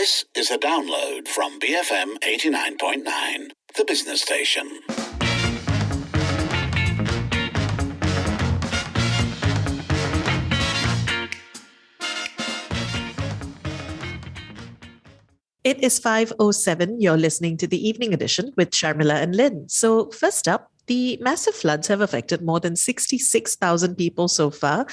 This is a download from BFM 89.9, the business station. It is 5:07. You're listening to the evening edition with Sharmila and Lynn. So first up, the massive floods have affected more than 66,000 people so far.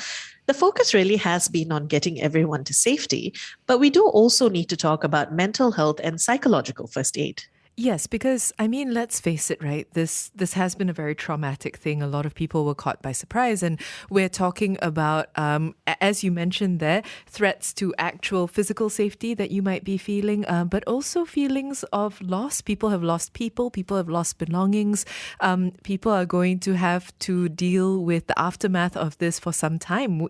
The focus really has been on getting everyone to safety, but we do also need to talk about mental health and psychological first aid. Yes, because let's face it, right? This has been a very traumatic thing. A lot of people were caught by surprise, and we're talking about, as you mentioned there, threats to actual physical safety that you might be feeling, but also feelings of loss. People have lost people have lost belongings. People are going to have to deal with the aftermath of this for some time,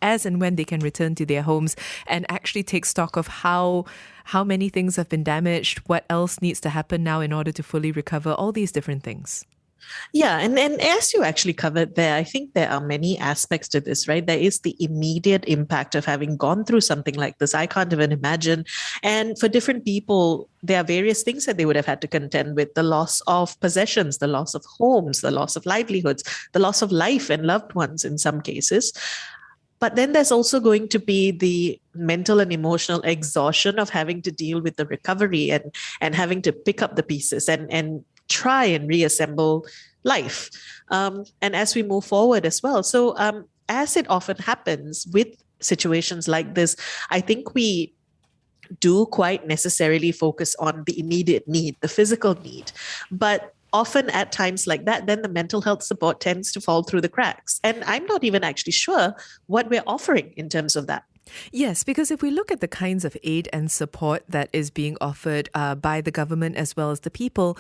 as and when they can return to their homes and actually take stock of how many things have been damaged, what else needs to happen now in order to fully recover, all these different things. Yeah, and as you actually covered there, I think there are many aspects to this, right? There is the immediate impact of having gone through something like this. I can't even imagine. And for different people, there are various things that they would have had to contend with: the loss of possessions, the loss of homes, the loss of livelihoods, the loss of life and loved ones in some cases. But then there's also going to be the mental and emotional exhaustion of having to deal with the recovery and having to pick up the pieces and try and reassemble life. And as we move forward as well. So as it often happens with situations like this, I think we do quite necessarily focus on the immediate need, the physical need. But often at times like that, then the mental health support tends to fall through the cracks. And I'm not even actually sure what we're offering in terms of that. Yes, because if we look at the kinds of aid and support that is being offered by the government as well as the people,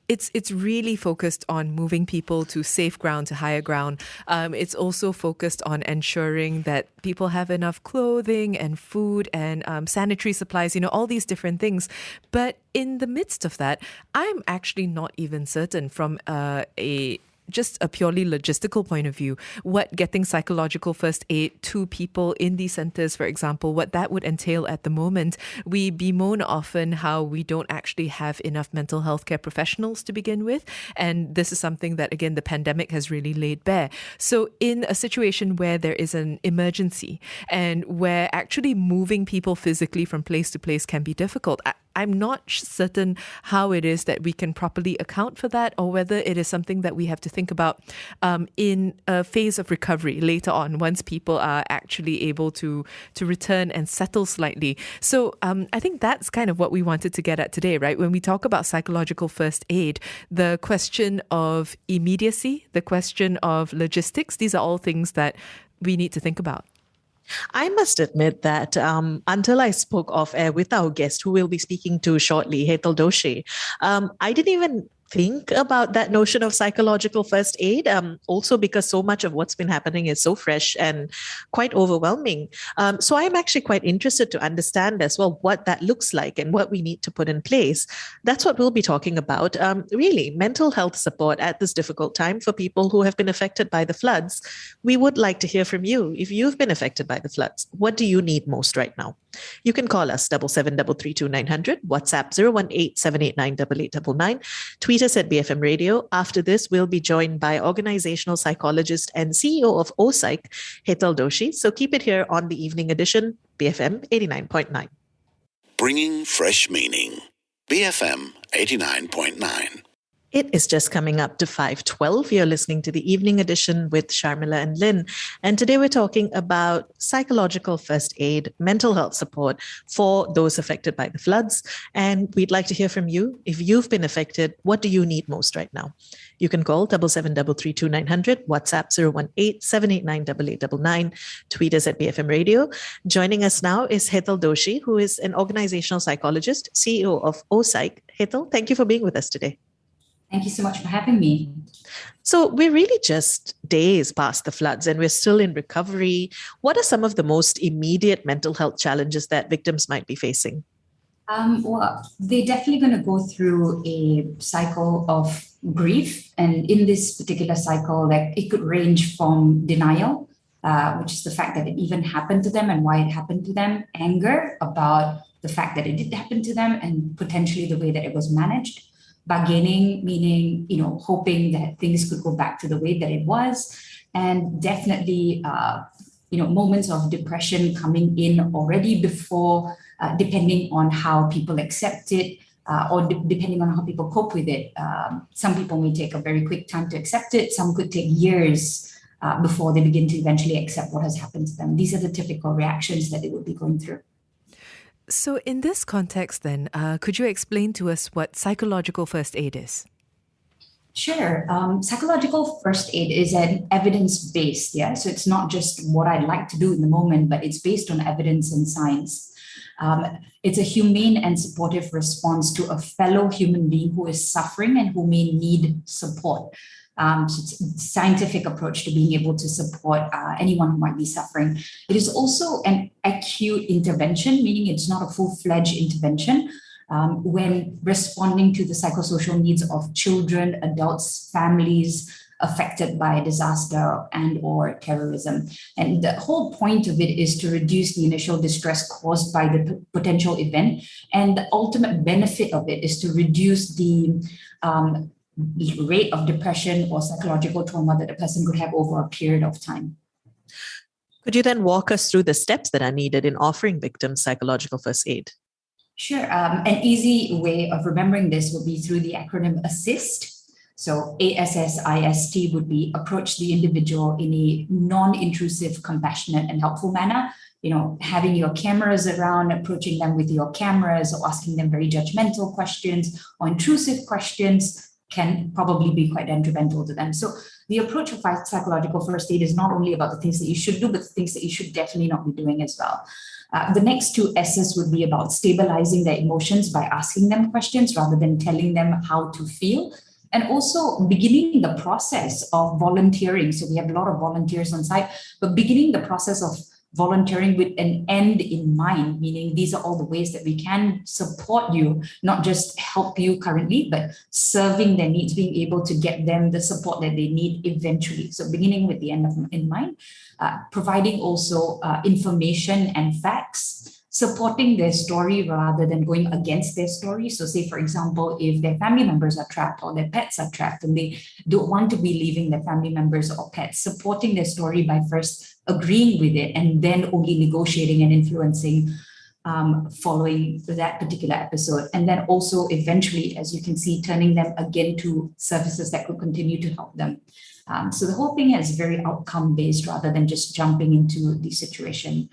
it's really focused on moving people to safe ground, to higher ground. It's also focused on ensuring that people have enough clothing and food and sanitary supplies, all these different things. But in the midst of that, I'm actually not even certain from just a purely logistical point of view, what getting psychological first aid to people in these centres, for example, what that would entail at the moment. We bemoan often how we don't actually have enough mental health care professionals to begin with. And this is something that, again, the pandemic has really laid bare. So in a situation where there is an emergency and where actually moving people physically from place to place can be difficult, I'm not certain how it is that we can properly account for that, or whether it is something that we have to think about in a phase of recovery later on, once people are actually able to return and settle slightly. So I think that's kind of what we wanted to get at today, right? When we talk about psychological first aid, the question of immediacy, the question of logistics, these are all things that we need to think about. I must admit that until I spoke off air with our guest, who we'll be speaking to shortly, Hetal Doshi, I didn't even think about that notion of psychological first aid, also because so much of what's been happening is so fresh and quite overwhelming. So I'm actually quite interested to understand as well what that looks like and what we need to put in place. That's what we'll be talking about. Really, mental health support at this difficult time for people who have been affected by the floods. We would like to hear from you. If you've been affected by the floods, what do you need most right now? You can call us 77332900, WhatsApp 018-789-8899, tweet us at BFM Radio. After this, we'll be joined by organizational psychologist and CEO of OPSych, Hetal Doshi. So keep it here on the evening edition, BFM 89.9. Bringing fresh meaning. BFM 89.9. It is just coming up to 5:12. You're listening to the evening edition with Sharmila and Lynn. And today we're talking about psychological first aid, mental health support for those affected by the floods. And we'd like to hear from you. If you've been affected, what do you need most right now? You can call 77332900, WhatsApp 018-789-8899, tweet us at BFM Radio. Joining us now is Hetal Doshi, who is an organizational psychologist, CEO of OPSych. Hetal, thank you for being with us today. Thank you so much for having me. So we're really just days past the floods and we're still in recovery. What are some of the most immediate mental health challenges that victims might be facing? Well, they're definitely going to go through a cycle of grief. And in this particular cycle, it could range from denial, which is the fact that it even happened to them and why it happened to them, anger about the fact that it did happen to them and potentially the way that it was managed. Bargaining, meaning, hoping that things could go back to the way that it was. And definitely, moments of depression coming in already before, depending on how people accept it, or depending on how people cope with it. Some people may take a very quick time to accept it. Some could take years before they begin to eventually accept what has happened to them. These are the typical reactions that they would be going through. So in this context then, could you explain to us what psychological first aid is? Sure. Psychological first aid is an evidence-based, so it's not just what I'd like to do in the moment, but it's based on evidence and science. It's a humane and supportive response to a fellow human being who is suffering and who may need support. So it's a scientific approach to being able to support anyone who might be suffering. It is also an acute intervention, meaning it's not a full-fledged intervention when responding to the psychosocial needs of children, adults, families affected by disaster and or terrorism. And the whole point of it is to reduce the initial distress caused by the potential event. And the ultimate benefit of it is to reduce the rate of depression or psychological trauma that a person could have over a period of time. Could you then walk us through the steps that are needed in offering victims psychological first aid? Sure. An easy way of remembering this would be through the acronym ASSIST. So ASSIST would be approach the individual in a non-intrusive, compassionate, and helpful manner. Having your cameras around, approaching them with your cameras or asking them very judgmental questions or intrusive questions can probably be quite detrimental to them. So the approach of psychological first aid is not only about the things that you should do, but the things that you should definitely not be doing as well. The next two S's would be about stabilizing their emotions by asking them questions rather than telling them how to feel. And also beginning the process of volunteering. So we have a lot of volunteers on site, but beginning the process of volunteering with an end in mind, meaning these are all the ways that we can support you, not just help you currently, but serving their needs, being able to get them the support that they need eventually. So beginning with the end in mind, providing also information and facts, supporting their story rather than going against their story. So say, for example, if their family members are trapped or their pets are trapped and they don't want to be leaving their family members or pets, supporting their story by first agreeing with it and then only negotiating and influencing following that particular episode. And then also eventually, as you can see, turning them again to services that could continue to help them. So the whole thing is very outcome-based rather than just jumping into the situation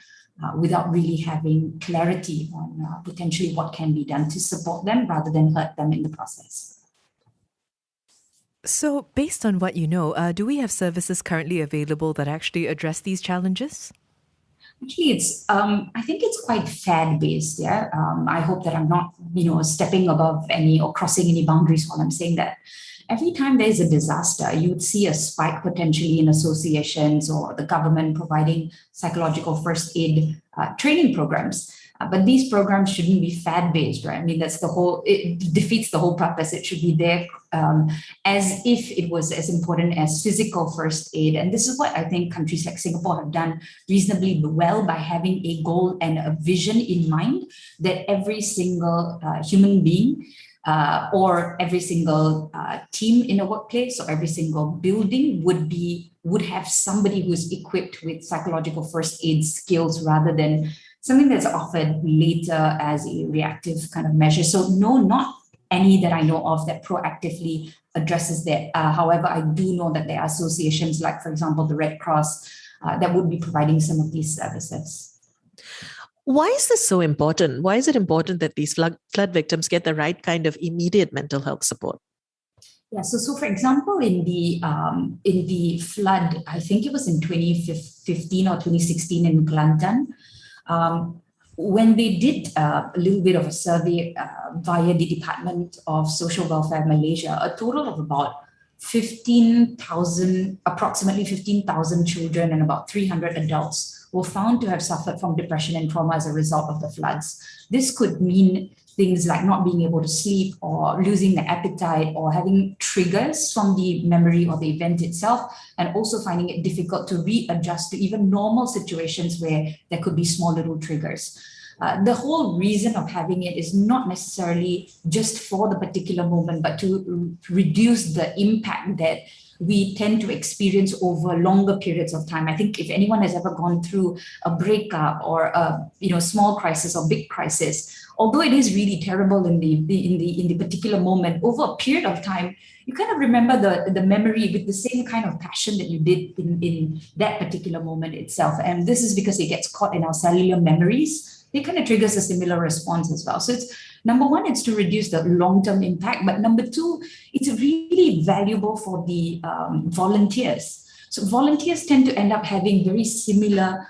without really having clarity on potentially what can be done to support them rather than hurt them in the process. So based on what you know, do we have services currently available that actually address these challenges? Actually, I think it's quite fad-based, I hope that I'm not, stepping above any or crossing any boundaries while I'm saying that. Every time there's a disaster, you would see a spike potentially in associations or the government providing psychological first aid training programs. But these programs shouldn't be fad-based, right? I mean, it defeats the whole purpose. It should be there as if it was as important as physical first aid. And this is what I think countries like Singapore have done reasonably well by having a goal and a vision in mind that every single human being or every single team in a workplace or every single building would have somebody who's equipped with psychological first aid skills rather than something that's offered later as a reactive kind of measure. So no, not any that I know of that proactively addresses that. However, I do know that there are associations like, for example, the Red Cross that would be providing some of these services. Why is this so important? Why is it important that these flood victims get the right kind of immediate mental health support? Yeah, so for example, in the flood, I think it was in 2015 or 2016 in Kelantan, when they did a little bit of a survey via the Department of Social Welfare Malaysia, a total of about approximately 15,000 children and about 300 adults were found to have suffered from depression and trauma as a result of the floods. This could mean things like not being able to sleep or losing the appetite or having triggers from the memory or the event itself, and also finding it difficult to readjust to even normal situations where there could be small little triggers. The whole reason of having it is not necessarily just for the particular moment, but to reduce the impact that we tend to experience over longer periods of time. I think if anyone has ever gone through a breakup or a small crisis or big crisis, although it is really terrible in the particular moment, over a period of time, you kind of remember the memory with the same kind of passion that you did in that particular moment itself. And this is because it gets caught in our cellular memories. It kind of triggers a similar response as well. So it's number one, it's to reduce the long-term impact. But number two, it's really valuable for the volunteers. So volunteers tend to end up having very similar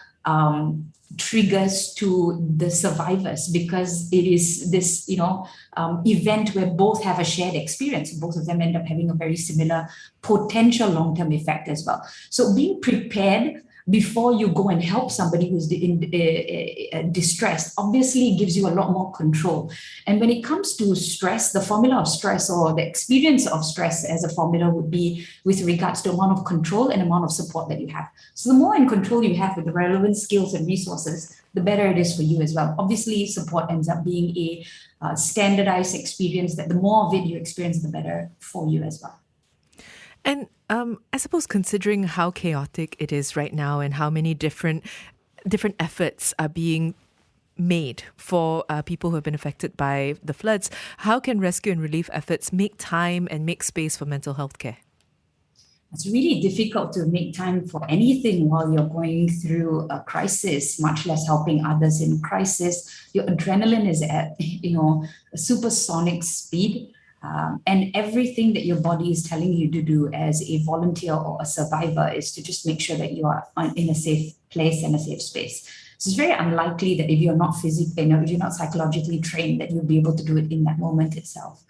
triggers to the survivors, because it is this event where both have a shared experience. Both of them end up having a very similar potential long-term effect as well. So being prepared before you go and help somebody who's in distress obviously gives you a lot more control. And when it comes to stress, the formula of stress, or the experience of stress as a formula, would be with regards to amount of control and amount of support that you have. So the more in control you have with the relevant skills and resources, the better it is for you as well. Obviously, support ends up being a standardized experience that the more of it you experience, the better for you as well. And I suppose, considering how chaotic it is right now and how many different efforts are being made for people who have been affected by the floods, how can rescue and relief efforts make time and make space for mental health care? It's really difficult to make time for anything while you're going through a crisis, much less helping others in crisis. Your adrenaline is at a supersonic speed. And everything that your body is telling you to do as a volunteer or a survivor is to just make sure that you are in a safe place and a safe space. So it's very unlikely that if you're not physically, if you're not psychologically trained, that you'll be able to do it in that moment itself.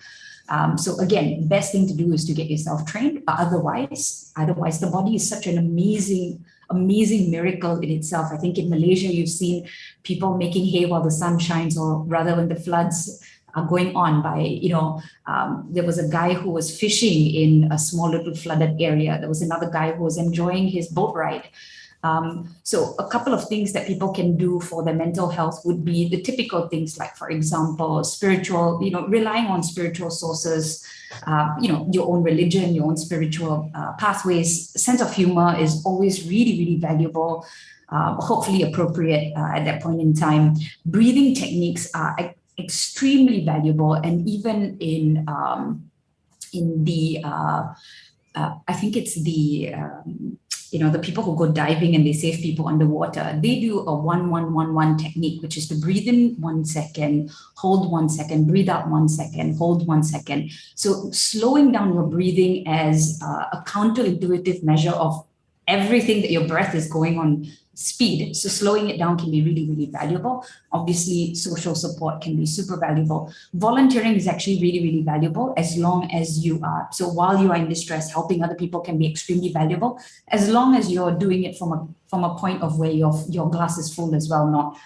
So again, best thing to do is to get yourself trained. Otherwise, the body is such an amazing miracle in itself. I think in Malaysia, you've seen people making hay while the sun shines, or rather when the floods are going on by, there was a guy who was fishing in a small little flooded area. There was another guy who was enjoying his boat ride. So a couple of things that people can do for their mental health would be the typical things like, for example, spiritual, relying on spiritual sources, your own religion, your own spiritual pathways. Sense of humor is always really, really valuable, hopefully appropriate at that point in time. Breathing techniques are extremely valuable, and even in the I think it's the the people who go diving and they save people underwater, they do a 1-1-1-1 technique, which is to breathe in 1 second, hold 1 second, breathe out 1 second, hold 1 second. So slowing down your breathing as a counterintuitive measure of everything that your breath is going on speed. So slowing it down can be really, really valuable. Obviously, social support can be super valuable. Volunteering is actually really, really valuable as long as you are. So while you are in distress, helping other people can be extremely valuable, as long as you're doing it from a point of where your glass is full as well, not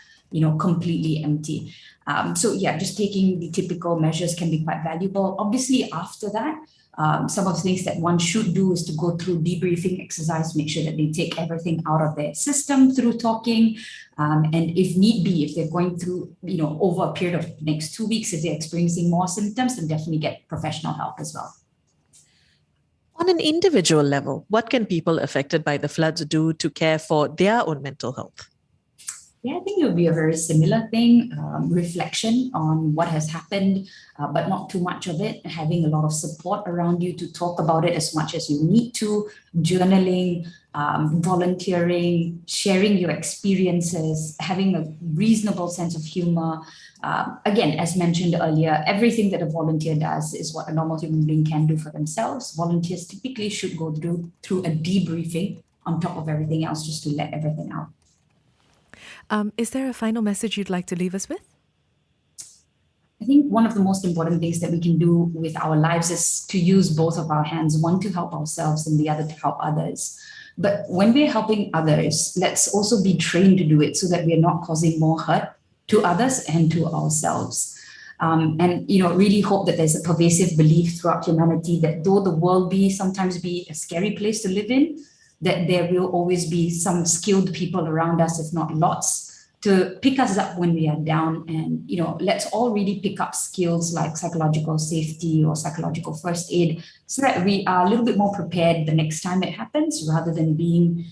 completely empty. So yeah, just taking the typical measures can be quite valuable. Obviously, after that, some of the things that one should do is to go through debriefing exercise, make sure that they take everything out of their system through talking. And if need be, if they're going through, over a period of the next 2 weeks, if they're experiencing more symptoms, then definitely get professional help as well. On an individual level, what can people affected by the floods do to care for their own mental health? Yeah, I think it would be a very similar thing, reflection on what has happened, but not too much of it, having a lot of support around you to talk about it as much as you need to, journaling, volunteering, sharing your experiences, having a reasonable sense of humor. Again, as mentioned earlier, everything that a volunteer does is what a normal human being can do for themselves. Volunteers typically should go through a debriefing on top of everything else, just to let everything out. Is there a final message you'd like to leave us with? I think one of the most important things that we can do with our lives is to use both of our hands, one to help ourselves and the other to help others. But when we're helping others, let's also be trained to do it so that we're not causing more hurt to others and to ourselves. And really hope that there's a pervasive belief throughout humanity that though the world sometimes be a scary place to live in, that there will always be some skilled people around us, if not lots, to pick us up when we are down. And, let's all really pick up skills like psychological safety or psychological first aid so that we are a little bit more prepared the next time it happens, rather than being,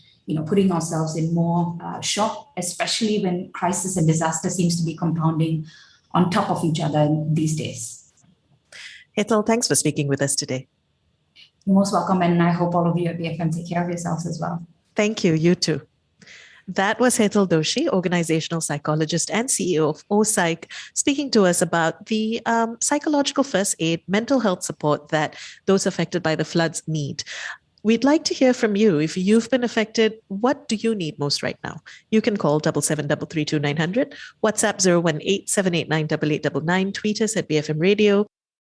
putting ourselves in more shock, especially when crisis and disaster seems to be compounding on top of each other these days. Hetal, thanks for speaking with us today. You're most welcome. And I hope all of you at BFM take care of yourselves as well. Thank you. You too. That was Hetal Doshi, organizational psychologist and CEO of OPsych, speaking to us about the psychological first aid, mental health support that those affected by the floods need. We'd like to hear from you. If you've been affected, what do you need most right now? You can call 77332900, WhatsApp 018-789-8899, tweet us at BFM Radio,